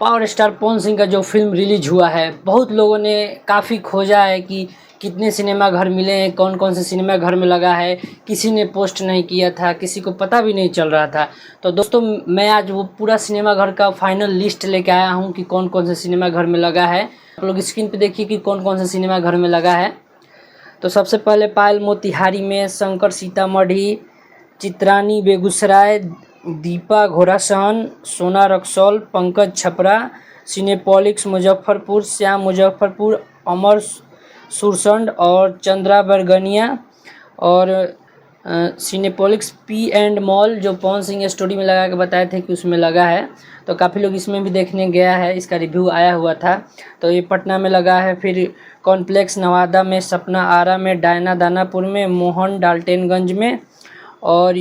Power star Pawan Singh का जो film release हुआ है, बहुत लोगों ने काफ़ी खोजा है कि कितने सिनेमा घर मिले हैं, कौन कौन से सिनेमा घर में लगा है। किसी ने पोस्ट नहीं किया था, किसी को पता भी नहीं चल रहा था। तो दोस्तों मैं आज वो पूरा सिनेमा घर का फाइनल लिस्ट लेके आया हूँ कि कौन कौन से सिनेमा घर में लगा है। आप लोग स्क्रीन पे देखिए कि कौन कौन से सिनेमा घर में लगा है। तो सबसे पहले पायल मोतिहारी में, शंकर सीतामढ़ी, चित्रानी बेगूसराय, दीपा घोड़ासहन, सोना रक्सौल, पंकज छपरा, सिनेपॉलिक्स मुजफ्फरपुर, श्याम मुजफ्फरपुर, अमर सुरसंड और चंद्रा बरगनिया और सिनेपॉलिक्स पी एंड मॉल जो पवन सिंह स्टोरी में लगा के बताए थे कि उसमें लगा है। तो काफ़ी लोग इसमें भी देखने गया है, इसका रिव्यू आया हुआ था। तो ये पटना में लगा है। फिर कॉम्प्लेक्स नवादा में, सपना आरा में, डायना दानापुर में, मोहन डाल्टनगंज में और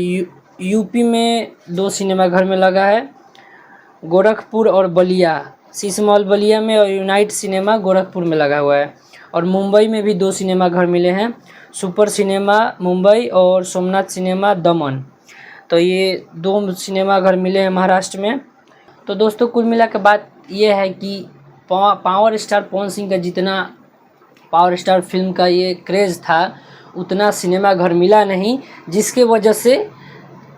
यूपी में 2 सिनेमा घर में लगा है, गोरखपुर और बलिया, शीश मॉल बलिया में और यूनाइट सिनेमा गोरखपुर में लगा हुआ है। और मुंबई में भी 2 सिनेमा घर मिले हैं, सुपर सिनेमा मुंबई और सोमनाथ सिनेमा दमन। तो ये 2 सिनेमा घर मिले हैं महाराष्ट्र में। तो दोस्तों कुल मिला के बात ये है कि पावर स्टार पवन सिंह का जितना पावर स्टार फिल्म का ये क्रेज़ था उतना सिनेमा घर मिला नहीं, जिसके वजह से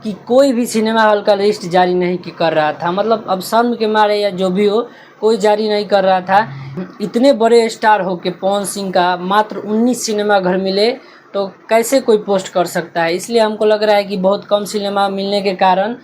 कि कोई भी सिनेमा हॉल का लिस्ट जारी नहीं कर रहा था। मतलब अब शर्म के मारे या जो भी हो, कोई जारी नहीं कर रहा था। इतने बड़े स्टार हो के पवन सिंह का मात्र 19 सिनेमा घर मिले तो कैसे कोई पोस्ट कर सकता है। इसलिए हमको लग रहा है कि बहुत कम सिनेमा मिलने के कारण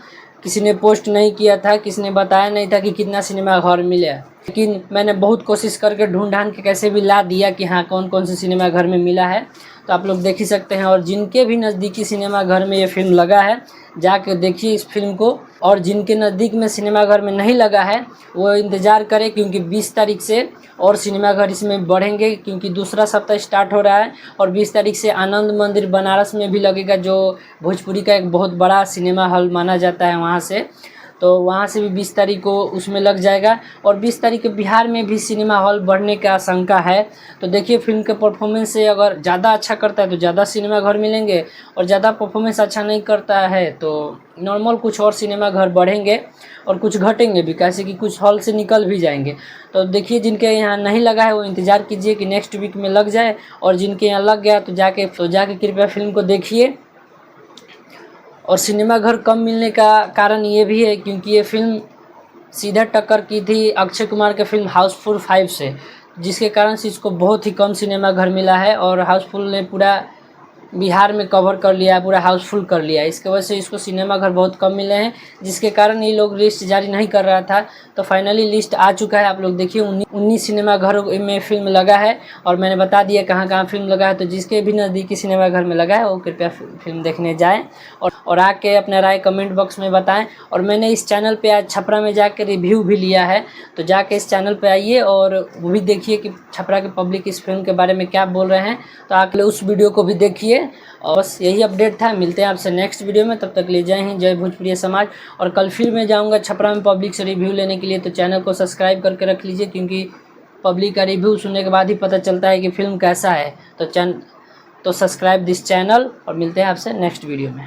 किसी ने पोस्ट नहीं किया था, किसी ने बताया नहीं था कि कितना सिनेमा घर मिला। लेकिन मैंने बहुत कोशिश करके ढूंढ के कैसे भी ला दिया कि हाँ कौन कौन से सिनेमा घर में मिला है। तो आप लोग देख ही सकते हैं। और जिनके भी नज़दीकी सिनेमा घर में ये फिल्म लगा है जाके देखिए इस फिल्म को। और जिनके नज़दीक में सिनेमा घर में नहीं लगा है वो इंतज़ार करें, क्योंकि 20 तारीख से और सिनेमा घर इसमें बढ़ेंगे, क्योंकि दूसरा सप्ताह स्टार्ट हो रहा है। और 20 तारीख से आनंद मंदिर बनारस में भी लगेगा, जो भोजपुरी का एक बहुत बड़ा सिनेमा हॉल माना जाता है वहाँ से। तो वहाँ से भी 20 तारीख को उसमें लग जाएगा। और 20 तारीख को बिहार में भी सिनेमा हॉल बढ़ने का आशंका है। तो देखिए फिल्म के परफॉर्मेंस से अगर ज़्यादा अच्छा करता है तो ज़्यादा सिनेमा घर मिलेंगे, और ज़्यादा परफॉर्मेंस अच्छा नहीं करता है तो नॉर्मल कुछ और सिनेमा घर बढ़ेंगे और कुछ घटेंगे भी, कैसे कि कुछ हॉल से निकल भी जाएंगे। तो देखिए जिनके यहाँ नहीं लगा है वो इंतज़ार कीजिए कि नेक्स्ट वीक में लग जाए, और जिनके यहाँ लग गया तो जाके कृपया फिल्म को देखिए। और सिनेमा घर कम मिलने का कारण ये भी है क्योंकि ये फिल्म सीधा टक्कर की थी अक्षय कुमार के फिल्म हाउसफुल 5 से, जिसके कारण से इसको बहुत ही कम सिनेमा घर मिला है। और हाउसफुल ने पूरा बिहार में कवर कर लिया है, पूरा हाउसफुल कर लिया है। इसके वजह से इसको सिनेमा घर बहुत कम मिले हैं, जिसके कारण ये लोग लिस्ट जारी नहीं कर रहा था। तो फाइनली लिस्ट आ चुका है। आप लोग देखिए 19 सिनेमा घर में फिल्म लगा है, और मैंने बता दिया कहाँ कहाँ फिल्म लगा है। तो जिसके भी नज़दीकी सिनेमा घर में लगा है वो कृपया फिल्म देखने जाएँ और आके अपना राय कमेंट बॉक्स में बताएं। और मैंने इस चैनल पे आज छपरा में जाके रिव्यू भी लिया है, तो जाके इस चैनल पे आइए और वो भी देखिए कि छपरा के पब्लिक इस फिल्म के बारे में क्या बोल रहे हैं। तो आप उस वीडियो को भी देखिए। और बस यही अपडेट था। मिलते हैं आपसे नेक्स्ट वीडियो में, तब तक ले जय हिंद, जय भोजपुरी समाज। और कल फिर मैं जाऊँगा छपरा में पब्लिक से रिव्यू लेने के लिए, तो चैनल को सब्सक्राइब करके रख लीजिए, क्योंकि पब्लिक का रिव्यू सुनने के बाद ही पता चलता है कि फिल्म कैसा है। तो सब्सक्राइब दिस चैनल, और मिलते हैं आपसे नेक्स्ट वीडियो में।